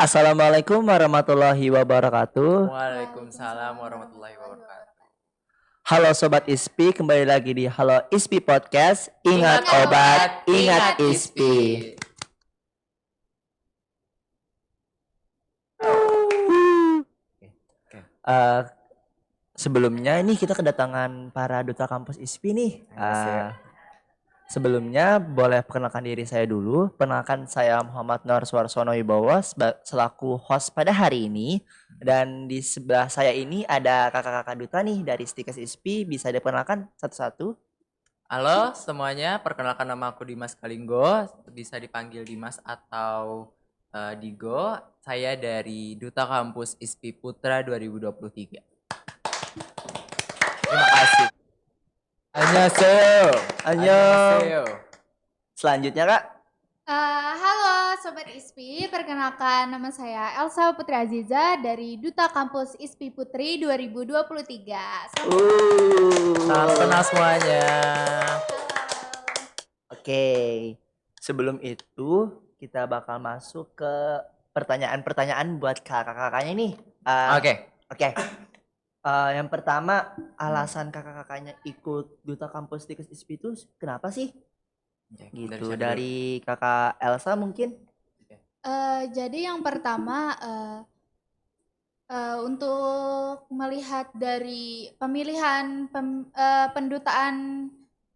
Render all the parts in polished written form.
Assalamualaikum warahmatullahi wabarakatuh. Waalaikumsalam warahmatullahi wabarakatuh. Halo Sobat ISPI, kembali lagi di Halo ISPI Podcast. Ingat Ingat obat, obat, ingat ingat ISPI. ISPI. Eh, Sebelumnya ini kita kedatangan para duta kampus ISPI nih. Sebelumnya boleh perkenalkan diri saya dulu. Perkenalkan saya Muhammad Nur Suarsono Wibowo selaku host pada hari ini. Dan di sebelah saya ini ada kakak-kakak duta nih dari Stikes ISPI. Bisa diperkenalkan satu-satu. Halo semuanya, perkenalkan nama aku Dimas Kalinggo, bisa dipanggil Dimas atau Digo. Saya dari Duta Kampus ISPI Putra 2023. Terima kasih. Annyeonghaseyo. Annyeonghaseyo. Selanjutnya Kak. Halo Sobat ISPI, perkenalkan nama saya Elsa Putri Aziza dari Duta Kampus ISPI Putri 2023. Salam kenal semuanya. Oke, sebelum itu kita bakal masuk ke pertanyaan-pertanyaan buat kakak-kakaknya nih. Oke. Yang pertama, alasan kakak-kakaknya ikut Duta Kampus Stikes ISPI itu kenapa sih? Gitu, dari kakak Elsa mungkin. Jadi yang pertama untuk melihat dari pemilihan pendutaan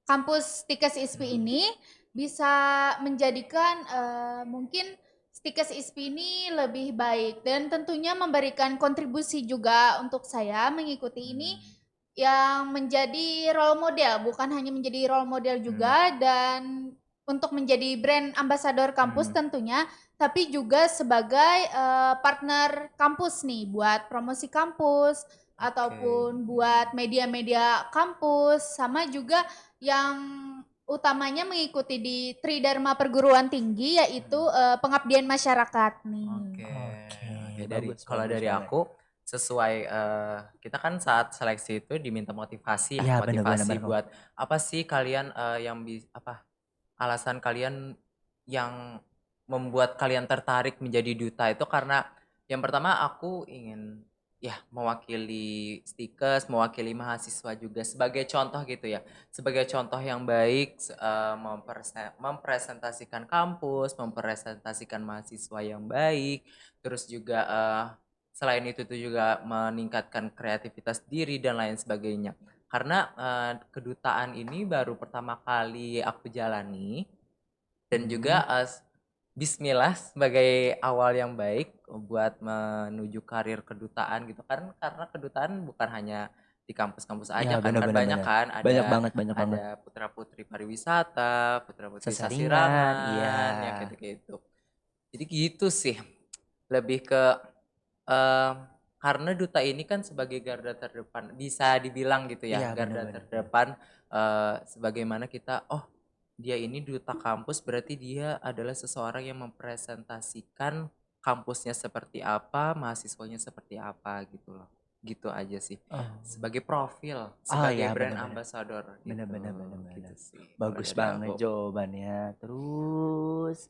kampus Stikes ISPI ini bisa menjadikan mungkin Stikes ISPI ini lebih baik dan tentunya memberikan kontribusi juga untuk saya mengikuti ini yang menjadi role model, bukan hanya menjadi role model juga dan untuk menjadi brand ambassador kampus tentunya, tapi juga sebagai partner kampus nih buat promosi kampus ataupun buat media-media kampus, sama juga yang utamanya mengikuti di Tridharma Perguruan Tinggi yaitu pengabdian masyarakat nih. Kalau dari aku sesuai kita kan saat seleksi itu diminta motivasi Iya, motivasi bener. buat apa sih kalian alasan kalian yang membuat kalian tertarik menjadi duta itu karena yang pertama aku ingin mewakili Stikes, mewakili mahasiswa juga sebagai contoh gitu ya. Sebagai contoh yang baik mempresentasikan kampus, mempresentasikan mahasiswa yang baik, terus juga selain itu tuh juga meningkatkan kreativitas diri dan lain sebagainya. Karena kedutaan ini baru pertama kali aku jalani dan juga bismillah sebagai awal yang baik buat menuju karir kedutaan gitu kan, karena kedutaan bukan hanya di kampus-kampus aja kan banyak kan, banyak banget. ada putra-putri pariwisata, putra-putri Sesaringan, sasirangan, iya. ya gitu-gitu. Jadi gitu sih, lebih ke karena duta ini kan sebagai garda terdepan, bisa dibilang gitu ya, Iya, garda bener. terdepan sebagaimana kita, dia ini duta kampus berarti dia adalah seseorang yang mempresentasikan kampusnya seperti apa, mahasiswanya seperti apa gitu loh. Gitu aja sih. Sebagai profil, sebagai brand ambassador gitu. Bener. Gitu sih. Bagus banget jawabannya. Terus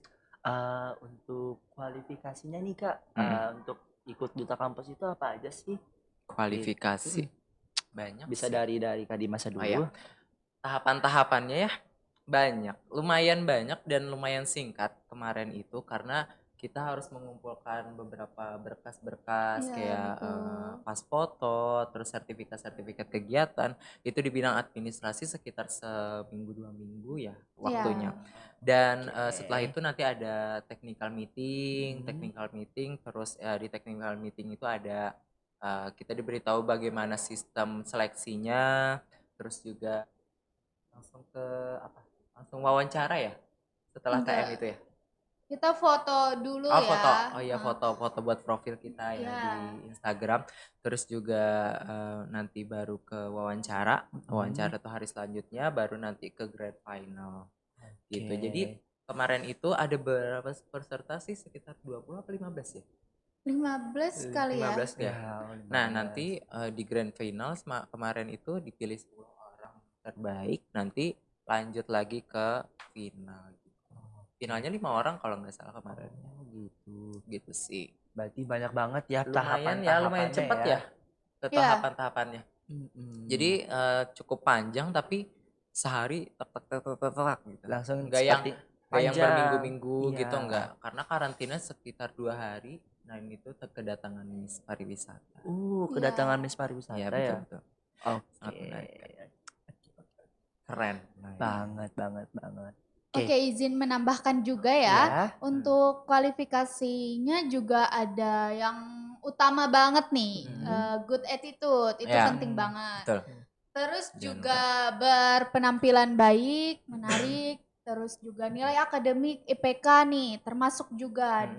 untuk kualifikasinya nih Kak, untuk ikut duta kampus itu apa aja sih? Kualifikasi. Banyak Bisa sih. dari Kak Dimas dulu. Tahapan-tahapannya ya banyak, lumayan banyak dan lumayan singkat kemarin itu karena kita harus mengumpulkan beberapa berkas-berkas kayak pas foto, terus sertifikat-sertifikat kegiatan. Itu di bidang administrasi sekitar seminggu 2 minggu ya waktunya. Dan setelah itu nanti ada technical meeting, terus di technical meeting itu ada kita diberitahu bagaimana sistem seleksinya, terus juga langsung wawancara ya setelah TM itu ya. Kita foto dulu ya. Foto buat profil kita ya di Instagram. Terus juga nanti baru ke wawancara tuh hari selanjutnya, baru nanti ke grand final gitu. Jadi kemarin itu ada berapa peserta sih, sekitar 20 atau 15 ya? 15 kali 15 ya. Nah nanti di grand final kemarin itu dipilih 10 orang terbaik, nanti lanjut lagi ke final. Finalnya 5 orang kalau nggak salah kemarin. Gitu. Gitu sih. Berarti banyak banget ya Lumayan ya, lumayan tahapan-tahapannya cepat ya. ya ke Ya, tahapan-tahapannya. Jadi Mm-mm. cukup panjang tapi sehari tek tek tek tek tek tek gitu. Langsung Enggak yang seperti enggak yang panjang. berminggu-minggu gitu Iya. enggak. Karena karantina sekitar 2 hari. Nah ini tuh kedatangan Miss Pariwisata. Kedatangan ya. Miss Pariwisata Iya ya. betul. Sangat Oke. menarik. Keren. Banget, banget, banget. Oke, izin menambahkan juga ya. Ya. Untuk kualifikasinya juga ada yang utama banget nih, good attitude, itu Ya, penting banget. betul. Terus Jangan juga berpenampilan baik, menarik, terus juga nilai akademik IPK nih, termasuk juga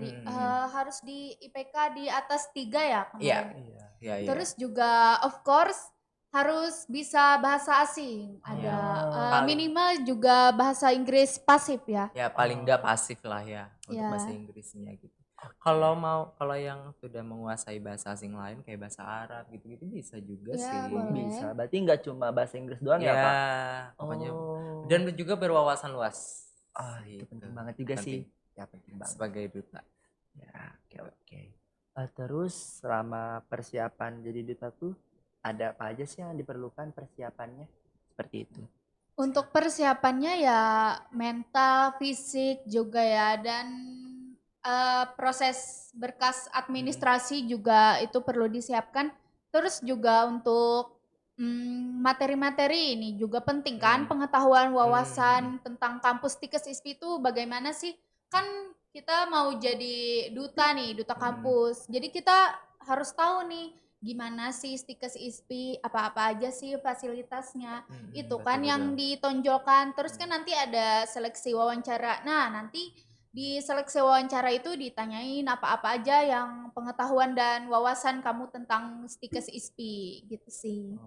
harus di IPK di atas 3 ya Iya. kemarin. Iya, iya. Terus juga of course harus bisa bahasa asing. Ada Paling- minimal juga bahasa Inggris pasif ya. Ya paling enggak pasif lah ya untuk Ya. bahasa Inggrisnya gitu. Kalau yang sudah menguasai bahasa asing lain kayak bahasa Arab gitu-gitu bisa juga Ya, sih. boleh. Bisa. Berarti nggak cuma bahasa Inggris doang ya, Ya, Pak? pokoknya Oh. dan juga berwawasan luas. Itu Gitu. penting banget juga sih. Penting. Ya, penting banget. Sebagai duta. Ya, oke. Terus selama persiapan jadi duta tuh ada apa aja sih yang diperlukan persiapannya? Seperti itu. Untuk persiapannya ya mental, fisik juga ya, dan proses berkas administrasi juga itu perlu disiapkan. Terus juga untuk materi-materi ini juga penting kan, pengetahuan wawasan tentang kampus Tikes ISPI itu bagaimana sih? Kan kita mau jadi duta nih, duta kampus. Jadi kita harus tahu nih gimana sih Tikes ISPI, apa-apa aja sih fasilitasnya. Itu kan yang ditonjolkan. Terus kan nanti ada seleksi wawancara. Nah, nanti di seleksi wawancara itu ditanyain apa-apa aja yang pengetahuan dan wawasan kamu tentang Tikes ISPI gitu sih.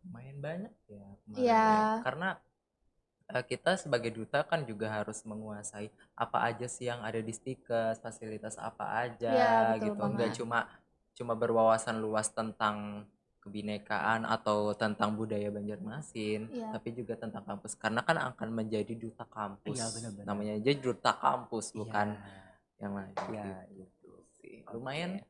Lumayan banyak ya kemarin Iya. ya. Karena kita sebagai duta kan juga harus menguasai apa aja sih yang ada di Stikes, fasilitas apa aja Iya, betul gitu. banget. Enggak cuma berwawasan luas tentang kebinekaan atau tentang budaya Banjarmasin, Iya. tapi juga tentang kampus. Karena kan akan menjadi duta kampus. Iya, benar-benar. Namanya aja duta kampus, bukan Iya. yang lain. Ya, gitu sih. Lumayan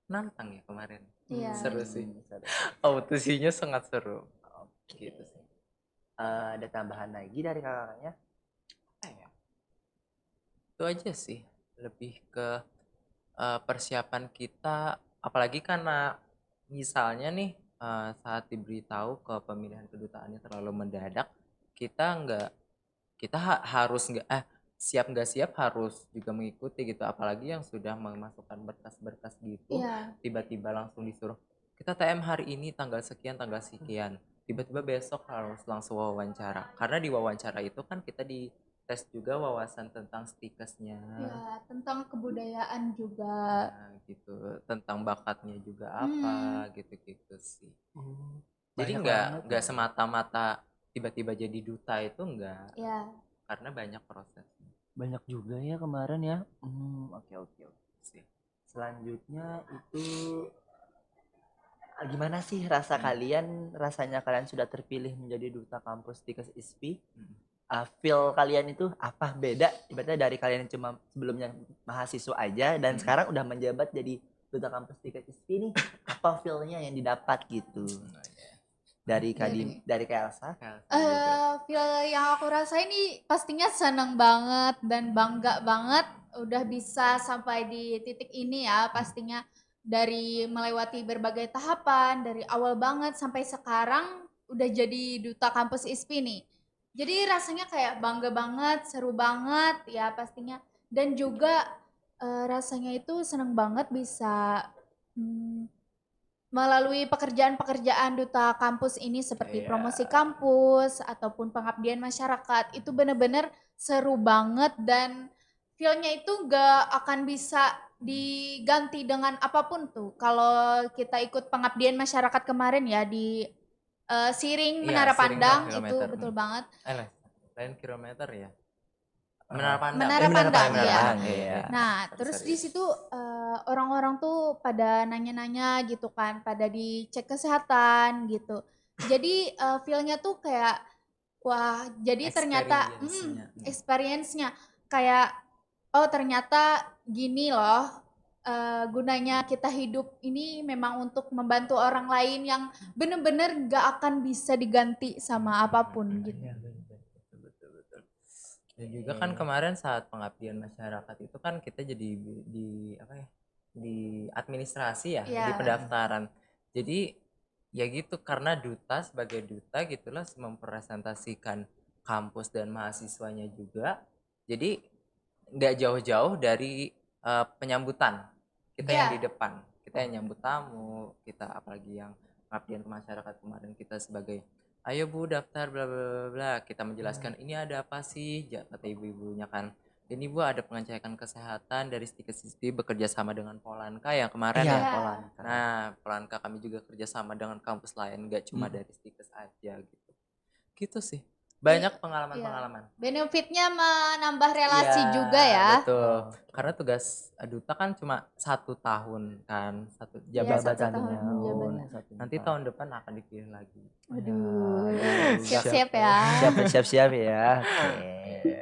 nantang ya kemarin. Iya. Seru sih. Seru. Audisinya sangat seru. Oke. Gitu sih. Ada tambahan lagi dari kakaknya? Itu aja sih. Lebih ke persiapan kita, apalagi karena misalnya nih saat diberitahu ke pemilihan kedutaannya terlalu mendadak, kita harus siap nggak siap harus juga mengikuti gitu, apalagi yang sudah memasukkan berkas-berkas gitu, Iya. tiba-tiba langsung disuruh kita TM hari ini tanggal sekian, tiba-tiba besok harus langsung wawancara, karena di wawancara itu kan kita dites juga wawasan tentang Stikesnya. Ya, tentang kebudayaan juga. Nah, gitu, tentang bakatnya juga apa gitu-gitu sih. Jadi Banyak nggak semata-mata tiba-tiba jadi duta itu enggak, Ya. karena banyak prosesnya Banyak juga ya kemarin ya. Oke. sih. Selanjutnya itu gimana sih rasanya kalian sudah terpilih menjadi duta kampus Tikes ISPI? Feel kalian itu apa, beda ibaratnya dari kalian yang cuma sebelumnya mahasiswa aja dan sekarang udah menjabat jadi duta kampus Tikes ISPI nih, apa feelnya yang didapat gitu dari Kak Elsa? Feel yang aku rasain ini pastinya seneng banget dan bangga banget udah bisa sampai di titik ini ya, pastinya dari melewati berbagai tahapan dari awal banget sampai sekarang udah jadi duta kampus ISPI nih. Jadi rasanya kayak bangga banget, seru banget ya pastinya, dan juga rasanya itu seneng banget bisa melalui pekerjaan-pekerjaan duta kampus ini seperti promosi kampus ataupun pengabdian masyarakat. Itu bener-bener seru banget dan feel-nya itu gak akan bisa diganti dengan apapun tuh. Kalau kita ikut pengabdian masyarakat kemarin ya di Siring Menara Pandang, itu betul banget. Lain kilometer ya. Menara Pandang ya. Iya. Nah, terus di situ orang-orang tuh pada nanya-nanya gitu kan, pada dicek kesehatan gitu. Jadi feel-nya tuh kayak wah, jadi ternyata experience-nya kayak oh ternyata gini loh gunanya kita hidup ini memang untuk membantu orang lain yang bener-bener gak akan bisa diganti sama apapun gitu. Iya, betul, betul, betul. Dan juga kan kemarin saat pengabdian masyarakat itu kan kita jadi di apa ya, di administrasi ya, di Iya. pendaftaran. Jadi ya gitu, karena duta sebagai duta gitulah mempresentasikan kampus dan mahasiswanya juga. Jadi nggak jauh-jauh dari penyambutan kita yang di Iya. depan, kita yang nyambut tamu, kita apalagi yang pengabdian ke masyarakat kemarin kita sebagai ayo Bu daftar bla bla bla bla, kita menjelaskan ini ada apa sih, kata ibu-ibunya kan. Ini Bu ada pengecekan kesehatan dari Stikes ISPI bekerja sama dengan Polanka yang kemarin Iya, ya. Iya. Polanka. Nah, Polanka kami juga kerja sama dengan kampus lain, gak cuma dari Stikes aja gitu. Gitu sih. Banyak Iya. pengalaman-pengalaman. Benefitnya menambah relasi Iya, juga ya. betul. Karena tugas duta kan cuma 1 tahun kan, satu Iya, jabatan 1 tahun tahun. jabatan. Nanti tahun depan akan dipilih lagi. Aduh, Aduh, siap-siap ya. Siap-siap ya. Oke.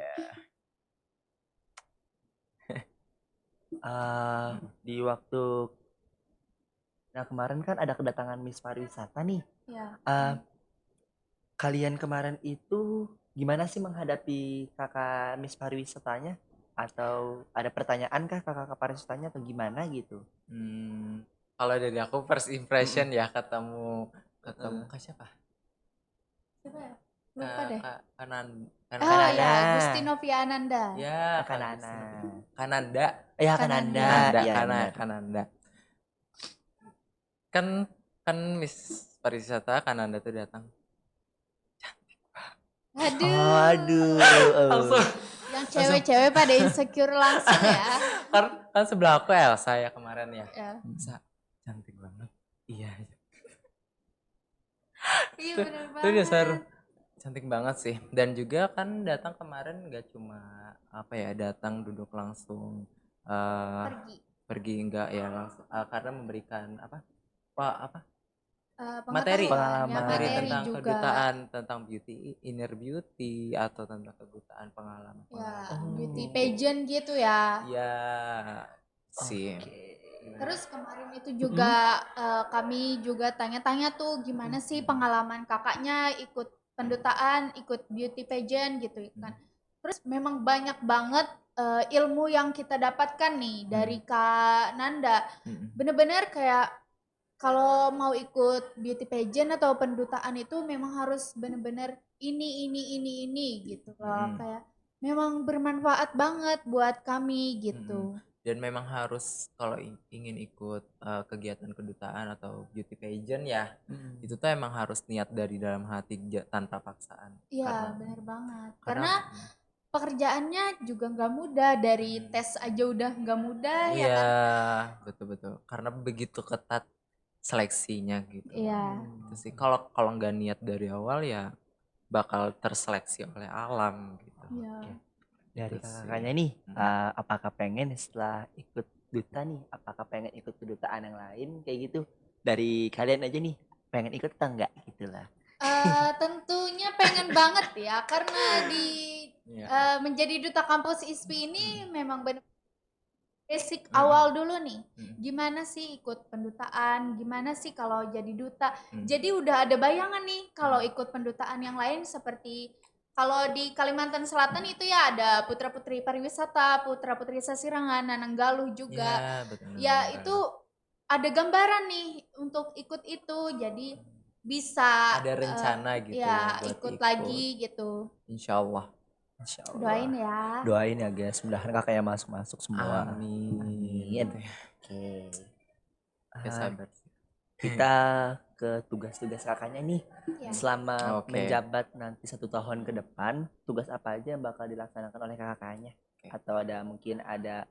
Di waktu kemarin kan ada kedatangan Miss Pariwisata nih. Ya. Kalian kemarin itu gimana sih menghadapi kakak Miss Pariwisatanya? Atau ada pertanyaan kah kakak pariwisatanya atau gimana gitu? Kalau dari aku first impression ya ketemu Kak siapa? Siapa ya? Lupa deh. Kak Oh ya, Kananda. Gusti Novia Ananda. Ya, Kanana. Kananda. Ya Kananda. Kananda. Iya, benar. Kananda. Kan Miss Pariwisata Kananda tuh datang. Aduh. Langsung. Yang cewek-cewek pada insecure langsung ya. Kan sebelah aku Elsa ya kemarin ya. Ya. Elsa cantik banget. Iya. Iya bener Itu banget. dasar cantik banget sih. Dan juga kan datang kemarin gak cuma apa ya, datang duduk langsung pergi enggak ya langsung karena memberikan materi Pengetahuan, ya, materi materi tentang juga. kedutaan, tentang beauty, inner beauty atau tentang kedutaan pengalaman. Ya, beauty pageant gitu ya. Iya sih. Terus kemarin itu juga kami juga tanya-tanya tuh gimana sih pengalaman kakaknya ikut pendutaan, ikut beauty pageant gitu kan. Terus memang banyak banget ilmu yang kita dapatkan nih dari Kak Nanda. Bener-bener kayak kalau mau ikut beauty pageant atau pendutaan itu memang harus bener-bener ini gitu loh. Kayak memang bermanfaat banget buat kami gitu. Dan memang harus kalau ingin ikut kegiatan kedutaan atau beauty pageant ya, itu tuh emang harus niat dari dalam hati tanpa paksaan. Iya, bener banget. Karena pekerjaannya juga nggak mudah, dari tes aja udah nggak mudah ya kan. Iya, betul-betul. Karena begitu ketat seleksinya gitu. Iya. Itu sih kalau nggak niat dari awal ya bakal terseleksi oleh alam gitu. Iya. Dari Gitu sih. kakaknya nih, apakah pengen setelah ikut duta nih, apakah pengen ikut kedutaan yang lain kayak gitu? Dari kalian aja nih, pengen ikut atau enggak gitu lah. Tentunya pengen banget ya, karena di Iya. menjadi duta kampus ISPI ini memang bener basic awal dulu nih. Gimana sih ikut pendutaan, gimana sih kalau jadi duta. Jadi udah ada bayangan nih kalau ikut pendutaan yang lain, seperti kalau di Kalimantan Selatan itu ya ada putra-putri pariwisata, putra-putri Sasirangan, Nananggaluh juga. Iya, betul. Ya itu ada gambaran nih untuk ikut itu, jadi bisa ada rencana gitu ya buat ikut lagi gitu. Insya Allah. Doain ya. Doain ya guys, mudahan kakaknya masuk semua. Amin. Oke. Ya sabar. Kita ke tugas-tugas kakaknya nih. Ya. Selama Oke. menjabat nanti 1 tahun ke depan, tugas apa aja yang bakal dilaksanakan oleh kakaknya? Oke. Atau ada mungkin ada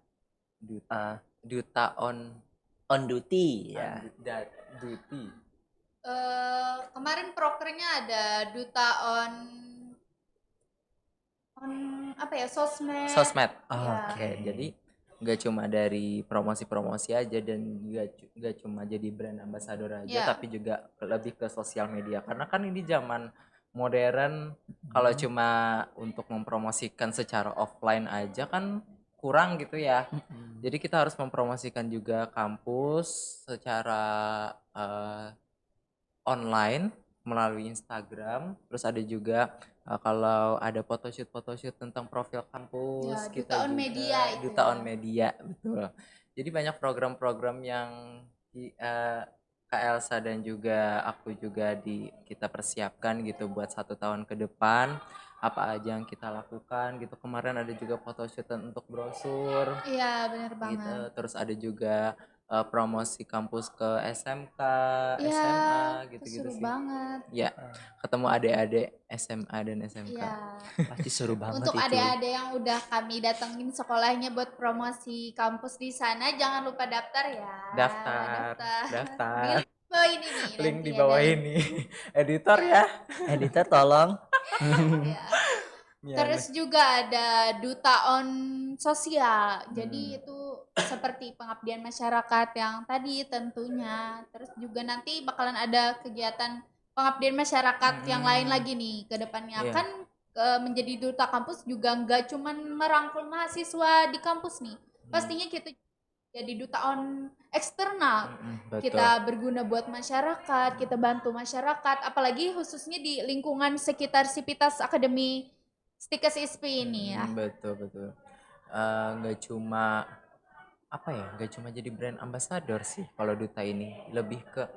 Duta on duty ya. duty. Kemarin prokernya ada duta on apa ya, sosmed. Ya. Oke. Jadi nggak cuma dari promosi-promosi aja dan nggak cuma jadi brand ambassador aja, Ya. tapi juga lebih ke sosial media. Karena kan ini zaman modern, kalau cuma untuk mempromosikan secara offline aja kan kurang gitu ya. Mm-mm. Jadi kita harus mempromosikan juga kampus secara online melalui Instagram. Terus ada juga kalau ada photoshoot tentang profil Ya, kampus, duta kita on media juga itu duta ya. on media, betul. Jadi banyak program-program yang Kak Elsa dan juga aku juga kita persiapkan gitu buat 1 tahun ke depan. Apa aja yang kita lakukan gitu. Kemarin ada juga photoshoot untuk brosur Iya, bener gitu. banget. Terus ada juga promosi kampus ke SMK, Iya, SMA itu gitu-gitu seru sih. banget. Ya, ketemu adik-adik SMA dan SMK. Iya. Pasti seru banget Untuk itu. adik-adik yang udah kami datengin sekolahnya buat promosi kampus di sana, jangan lupa daftar ya. Daftar. Di bawah ini nih Link nanti di ada bawah link. ini. Editor Ya. ya. Editor tolong. Ya. Ya, Terus juga ada duta on sosial. Jadi Hmm. itu seperti pengabdian masyarakat yang tadi tentunya. Terus juga nanti bakalan ada kegiatan pengabdian masyarakat yang lain lagi nih ke depannya. Iya. Kan menjadi duta kampus juga nggak cuman merangkul mahasiswa di kampus nih. Pastinya kita jadi duta on eksternal. Betul. Kita berguna buat masyarakat, kita bantu masyarakat, apalagi khususnya di lingkungan sekitar Sipitas Akademi Stikes ISP ini ya. Betul. Nggak cuma nggak cuma jadi brand ambassador sih kalau duta ini, lebih ke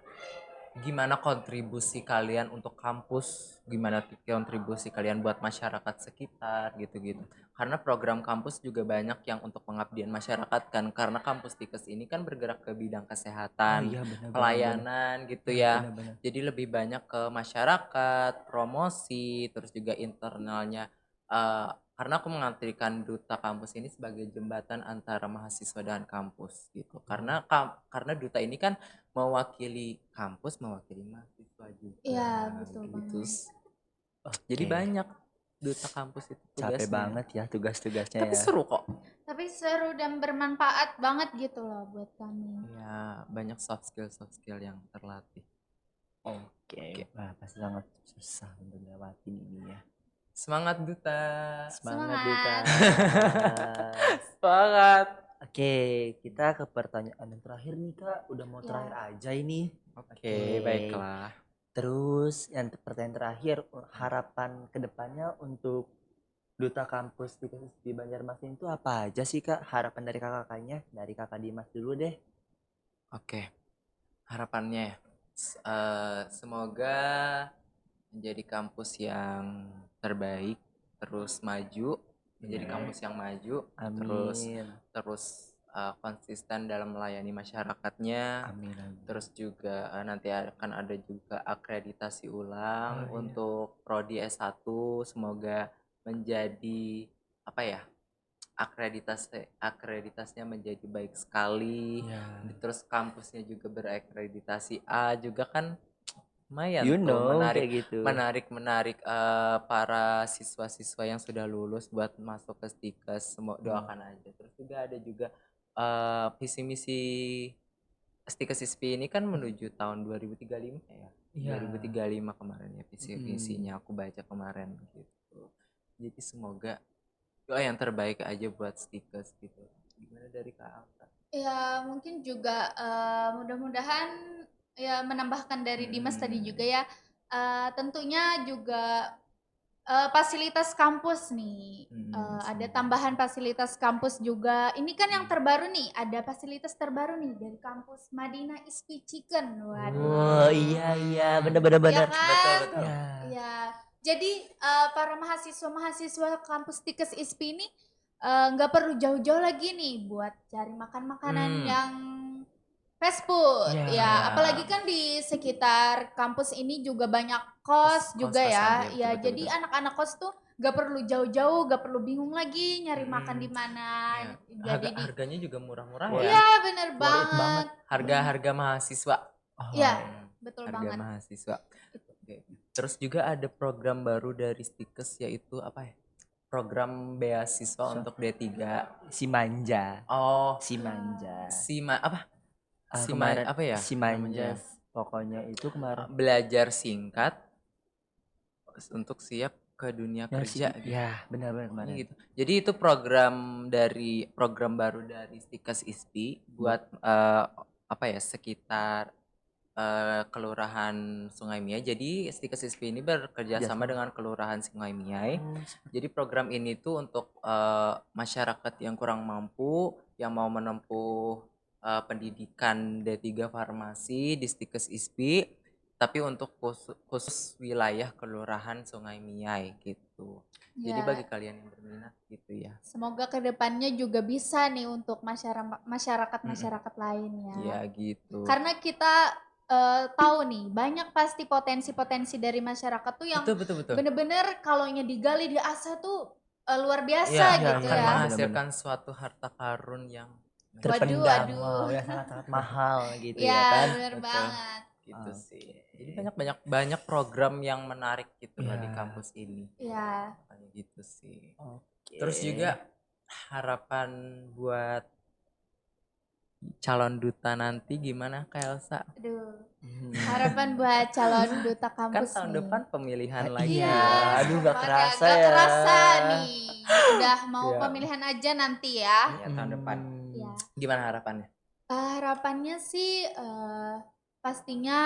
gimana kontribusi kalian untuk kampus, gimana kontribusi kalian buat masyarakat sekitar gitu-gitu. Karena program kampus juga banyak yang untuk pengabdian masyarakat kan, karena kampus Tikes ini kan bergerak ke bidang kesehatan, iya benar pelayanan gitu ya. Jadi lebih banyak ke masyarakat, promosi, terus juga internalnya. Karena aku mengartikan duta kampus ini sebagai jembatan antara mahasiswa dan kampus gitu. Karena duta ini kan mewakili kampus, mewakili mahasiswa juga. Iya, betul gitu. banget. Jadi banyak duta kampus itu tugasnya. Capek banget ya tugas-tugasnya Tapi ya. seru kok. Tapi seru dan bermanfaat banget gitu loh buat kami. Ya, banyak soft skill yang terlatih. Oke. Wah, pasti sangat susah untuk lewatin ini ya. Semangat duta. Semangat duta. Semangat. Oke, kita ke pertanyaan yang terakhir nih Kak. Udah mau Ya. terakhir aja ini. Oke, baiklah. Terus yang pertanyaan terakhir, harapan kedepannya untuk duta kampus di Banjarmasin itu apa aja sih Kak? Harapan dari kakak-kakaknya, dari Kakak Dimas dulu deh. Oke, harapannya semoga menjadi kampus yang terbaik, terus maju, menjadi kampus yang maju. Amin. terus konsisten dalam melayani masyarakatnya. Amin. Terus juga nanti akan ada juga akreditasi ulang untuk prodi S1, semoga menjadi akreditasinya menjadi baik sekali. Terus kampusnya juga berakreditasi A juga kan, lumayan menarik para siswa-siswa yang sudah lulus buat masuk ke Stikes. Doakan aja. Terus juga ada juga visi misi Stikes ISP ini kan menuju tahun 2035 ya. 2035 kemarin ya visi-visinya aku baca kemarin gitu. Jadi semoga doa yang terbaik aja buat Stikes gitu. Gimana dari Kak Alta? Ya mungkin juga mudah-mudahan ya menambahkan dari Dimas tadi juga ya, tentunya juga fasilitas kampus nih, ada tambahan fasilitas kampus juga. Ini kan yang terbaru nih, ada fasilitas terbaru nih dari kampus Madinah ISP Chicken. Oh iya benar. Ya kan? Betul. Ya. Jadi para mahasiswa kampus Tikes ISP ini nggak perlu jauh-jauh lagi nih buat cari makan makanan yang fast food. Ya, apalagi kan di sekitar kampus ini juga banyak kos juga ya. Ya, jadi anak-anak kos tuh gak perlu jauh-jauh, gak perlu bingung lagi nyari makan di mana. Jadi harganya juga murah-murah ya. Iya, bener banget. Harga mahasiswa. Iya, betul harga banget. mahasiswa. Terus juga ada program baru dari Stikes, yaitu program beasiswa untuk D3. Simanja. Simanja. Kemarin Simanja. Pokoknya itu kemarin belajar singkat untuk siap ke dunia Ya sih, kerja gitu. ya benar-benar kemarin. Gitu. Jadi itu program baru dari Stikes ISPI buat apa ya, sekitar Kelurahan Sungai Miyai. Jadi Stikes ISPI ini bekerja sama dengan Kelurahan Sungai Miyai. Jadi program ini tuh untuk masyarakat yang kurang mampu, yang mau menempuh pendidikan D3 Farmasi di Stikes ISPI, tapi untuk khusus wilayah Kelurahan Sungai Miyai gitu. Jadi bagi Ya, kalian yang berminat gitu ya. semoga kedepannya juga bisa nih untuk masyarakat lain ya. Iya gitu. Karena kita tahu nih banyak pasti potensi-potensi dari masyarakat tuh yang Betul. bener-bener kalau digali diasah tuh luar biasa Iya, gitu akan ya. menghasilkan suatu harta karun yang Terpendam, Waduh. wow, ya sangat mahal gitu Ya, ya kan. bener Betul. banget. gitu sih. Jadi banyak program yang menarik gitu loh di Iya. kampus ini. Ya, Makanya gitu sih. Oke. Terus juga harapan buat calon duta nanti gimana Kak Elsa? aduh. Harapan buat calon duta Kan kampus tahun nih. depan pemilihan lagi. Iya, Iya, aduh gak makanya kerasa gak ya. kerasa nih. Udah mau Iya. pemilihan aja nanti ya. Iya, tahun depan. Ya. Gimana harapannya? Harapannya sih pastinya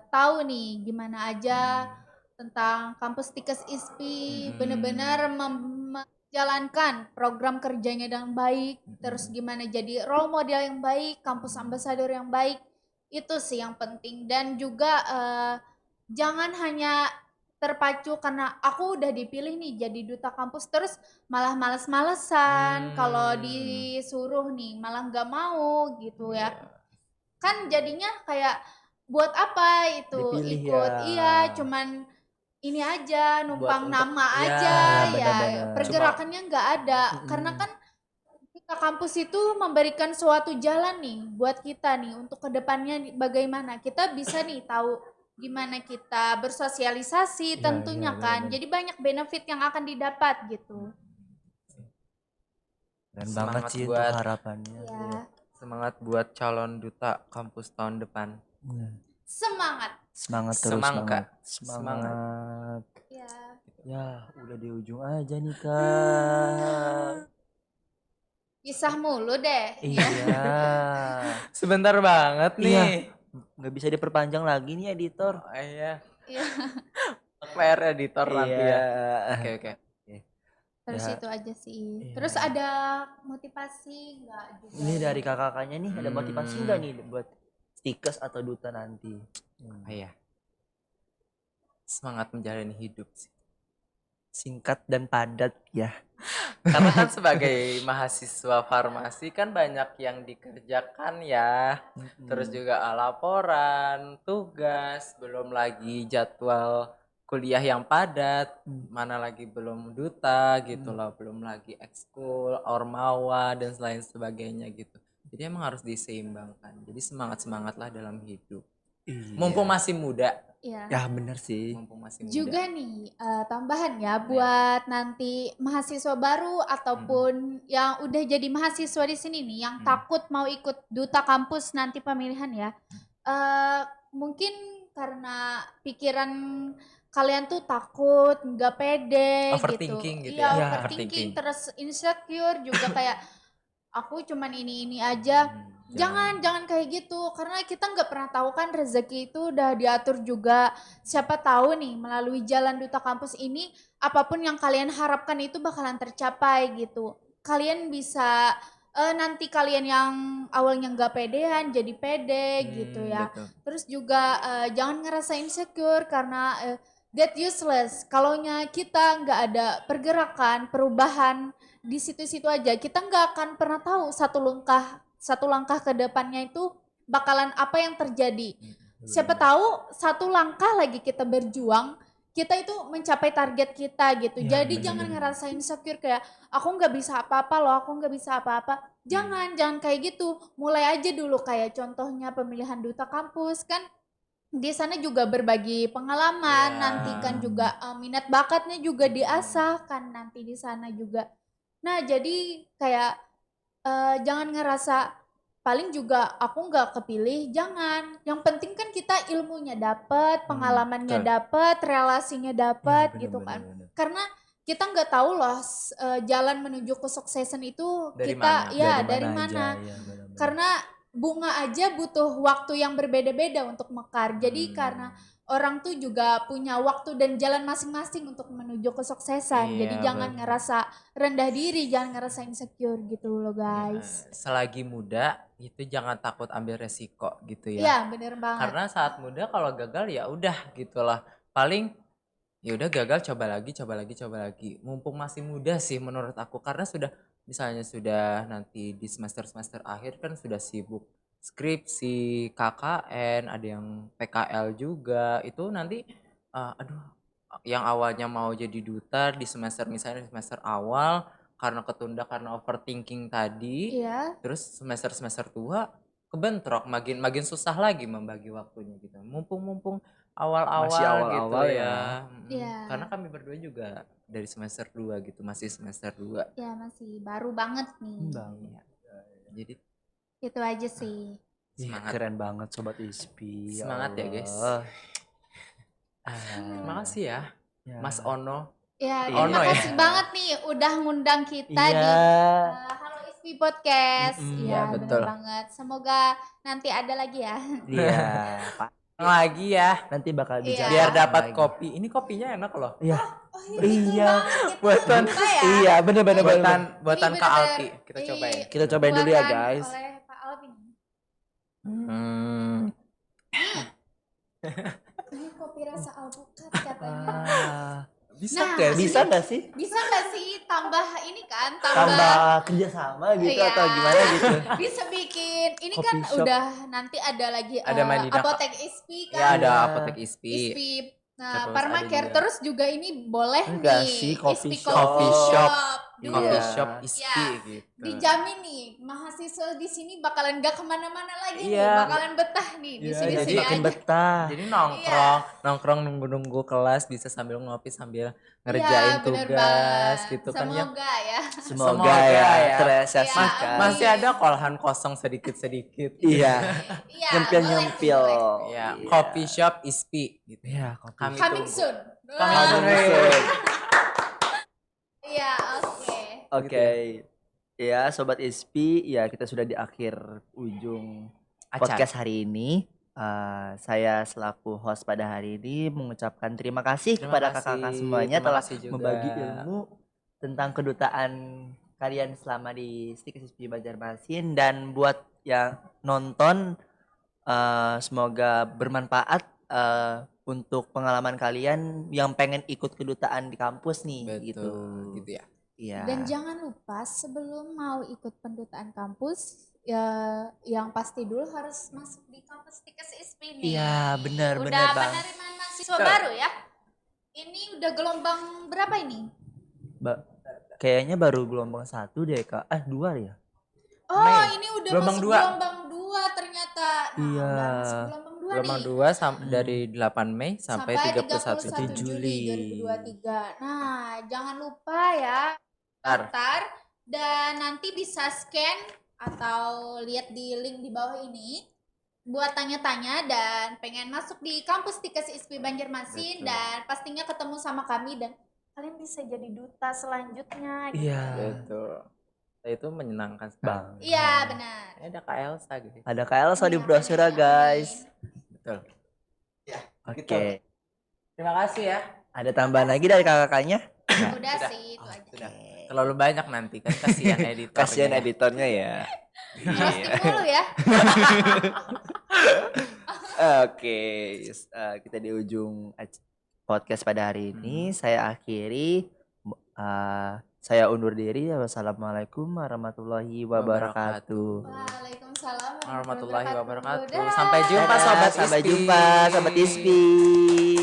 tahu nih gimana aja tentang kampus Stikes ISPI benar-benar menjalankan program kerjanya dengan baik, terus gimana jadi role model yang baik, kampus ambassador yang baik, itu sih yang penting. Dan juga jangan hanya terpacu karena aku udah dipilih nih jadi duta kampus terus malah males-malesan kalau disuruh nih malah nggak mau gitu ya. Kan jadinya kayak buat apa itu Dipilih ikut, ya. iya cuman ini aja numpang Buat untuk- nama ya, aja ya, benar-benar. pergerakannya nggak ada karena kan kita kampus itu memberikan suatu jalan nih buat kita nih untuk kedepannya bagaimana kita bisa nih tahu gimana kita bersosialisasi Iya, tentunya iya, kan benar-benar. jadi banyak benefit yang akan didapat gitu Keren Semangat banget sih untuk buat- harapannya. ya Semangat buat calon duta kampus tahun depan. Iya. semangat Semangat terus, Semangka. semangat. ya Ya, udah di ujung aja nih Kak. kisah mulu deh Iya. Sebentar banget nih. Iya. Nggak bisa diperpanjang lagi nih editor. Oh, iya. Iya. PR editor nanti ya. Iya. Oke. Terus Ya. itu aja sih. Iya. Terus ada motivasi nggak juga? Ini dari kakak-kakaknya nih ada motivasi Hmm. nggak nih buat Stikes atau duta nanti? Iya. Semangat menjalani hidup sih. Singkat dan padat ya. Karena kan sebagai mahasiswa farmasi kan banyak yang dikerjakan ya. Terus juga laporan, tugas, belum lagi jadwal kuliah yang padat, mana lagi belum duta gitu loh, belum lagi ekskul, ormawa dan lain sebagainya gitu. Jadi emang harus diseimbangkan. Jadi semangat-semangatlah dalam hidup. Iya. Mumpung masih muda. Iya. Ya bener sih. Mumpung masih muda. Juga nih tambahan ya buat nanti mahasiswa baru ataupun yang udah jadi mahasiswa di sini nih yang takut mau ikut duta kampus nanti pemilihan ya. Mungkin karena pikiran kalian tuh takut, nggak pede Overthinking gitu Iya, ya. overthinking terus insecure juga kayak aku cuman ini aja. Jangan kayak gitu karena kita nggak pernah tahu kan rezeki itu udah diatur juga. Siapa tahu nih melalui jalan duta kampus ini apapun yang kalian harapkan itu bakalan tercapai gitu. Kalian bisa nanti kalian yang awalnya nggak pedean jadi pede gitu ya. Betul. Terus juga jangan ngerasa insecure karena that useless. Kalaunya kita nggak ada pergerakan, perubahan di situ-situ aja, kita nggak akan pernah tahu satu langkah ke depannya itu bakalan apa yang terjadi. Siapa tahu satu langkah lagi kita berjuang, kita itu mencapai target kita gitu. Jadi jangan ngerasain insecure kayak aku nggak bisa apa-apa loh, aku nggak bisa apa-apa. Jangan kayak gitu. Mulai aja dulu kayak contohnya pemilihan duta kampus kan di sana juga berbagi pengalaman, nanti kan juga minat bakatnya juga diasah kan nanti di sana juga. Nah, jadi kayak jangan ngerasa paling juga aku nggak kepilih, jangan. Yang penting kan kita ilmunya dapat, pengalamannya dapat, relasinya dapat gitu kan. karena kita nggak tahu loh jalan menuju kesuksesan itu Dari kita mana? ya Dari dari mana mana. aja, ya benar-benar. Karena bunga aja butuh waktu yang berbeda-beda untuk mekar. Jadi karena orang tuh juga punya waktu dan jalan masing-masing untuk menuju kesuksesan. Jadi Iya, jangan benar. ngerasa rendah diri, jangan ngerasa insecure gitu loh guys. Selagi muda itu jangan takut ambil resiko gitu ya. Iya bener banget. Karena saat muda kalau gagal ya udah gitulah. Paling ya udah gagal coba lagi. Mumpung masih muda sih menurut aku karena misalnya sudah nanti di semester akhir kan sudah sibuk skripsi, KKN, ada yang PKL juga. Itu nanti aduh yang awalnya mau jadi duta di misalnya di semester awal karena ketunda karena overthinking tadi, Iya. terus semester tua kebentrok makin susah lagi membagi waktunya gitu. Mumpung Masih awal-awal gitu awal-awal ya. ya. Iya. Karena kami berdua juga dari semester 2 gitu, masih semester 2. Ya masih baru banget nih. Iya. Jadi Itu aja sih. Ih, semangat. keren banget Sobat ISPI. Semangat ya, guys. Allah. Terima kasih ya, Ya. Mas Ono. Ya, Ono terima ya. kasih banget nih udah ngundang kita Iya. di Halo ISPI Podcast. Mm-mm, Iya, ya, bener betul. banget. Semoga nanti ada lagi ya. Iya, Pak. Lagi ya, Nanti bakal Iya. bicara biar dapat lagi. kopi. Ini kopinya enak loh. Iya. Oh Iya. Buatan ya. Iya, bener-bener. buatan Ini Kak bener-bener Alpi. Kita cobain. Kita cobain dulu ya, dibuatkan guys. Oleh Pak Alvin. Ini kopi rasa alpukat katanya. Ah, Bisa Nah, gak sih? bisa nggak sih? Bisa nggak sih tambah ini kan, Tambah kerjasama gitu Iya. atau gimana gitu? bisa bikin ini Coffee kan shop. udah nanti ada lagi Ada Madinah. apotek ISPI kan. Ya ada Iya. apotek ISPI. ISPI. Nah, Terus Parmacare ada juga. terus juga ini boleh Enggak nih. sih, coffee ISPI shop. Coffee shop. Dulu. Coffee Iya. shop ISPI Ya, gitu. Dijamin nih mahasiswa di sini bakalan gak kemana-mana lagi nih, Iya. bakalan betah nih di Iya, sini Jadi sini makin aja. betah. Jadi Iya. nongkrong nunggu kelas bisa sambil ngopi sambil Iya, ngerjain bener tugas banget. gitu kan ya. Semoga ya. Semoga ya ya. terrealisasikan. Iya. Masih ada kolahan kosong sedikit-sedikit. Iya. Iya, Nyempil-nyempil. boleh sih, boleh. Ya, coffee shop ISPI gitu. Iya, kopi. Kami Coming tunggu. soon. Coming Wah. soon. Iya, oke. Oke. Ya, Sobat ISPI, ya kita sudah di akhir ujung podcast hari ini. Saya selaku host pada hari ini mengucapkan terima kasih kepada kakak-kakak semuanya Terima telah kasih juga. membagi ilmu tentang kedutaan kalian selama di Stikes ISPI Banjarmasin, dan buat yang nonton semoga bermanfaat untuk pengalaman kalian yang pengen ikut kedutaan di kampus nih. Betul, gitu ya. Iya. Dan jangan lupa sebelum mau ikut pendutaan kampus ya yang pasti dulu harus masuk di kampus Stikes ISPI nih. Iya, benar, Udah benar, Bang. penerimaan mahasiswa Betul. baru ya. Ini udah gelombang berapa ini? Kayaknya baru gelombang 1 deh, Kak. 2 ya? Oh, Mei. ini udah Gelombang masuk 2. gelombang 2 ternyata. Nah, Iya. udah masuk gelombang 2 Gelombang nih. 2 dari 8 Mei sampai 31 Juli Juli. 2023. Nah, jangan lupa ya Ntar. daftar dan nanti bisa scan atau lihat di link di bawah ini buat tanya-tanya dan pengen masuk di kampus Stikes ISPI Banjarmasin. Betul. Dan pastinya ketemu sama kami dan kalian bisa jadi duta selanjutnya gitu. Iya. Betul. Itu menyenangkan sekali. Bang. Iya, benar. Ada Kak Elsa gitu. Ada Kak Elsa di Iya, brosura, amin. guys. Betul. Oke. Terima kasih ya. Ada tambahan lagi dari kakak-kakaknya? Udah Sudah. sih itu aja. Sudah. Terlalu banyak nanti kan kasihan editornya. Kasihan ya. editornya ya. Roasting dulu ya. Oke, kita di ujung podcast pada hari ini. Saya akhiri. Saya undur diri. Wassalamualaikum warahmatullahi wabarakatuh. Waalaikumsalam Warahmatullahi wabarakatuh. Dadah. Sampai jumpa Dadah, sobat sampai ISPI. jumpa sobat ISPI.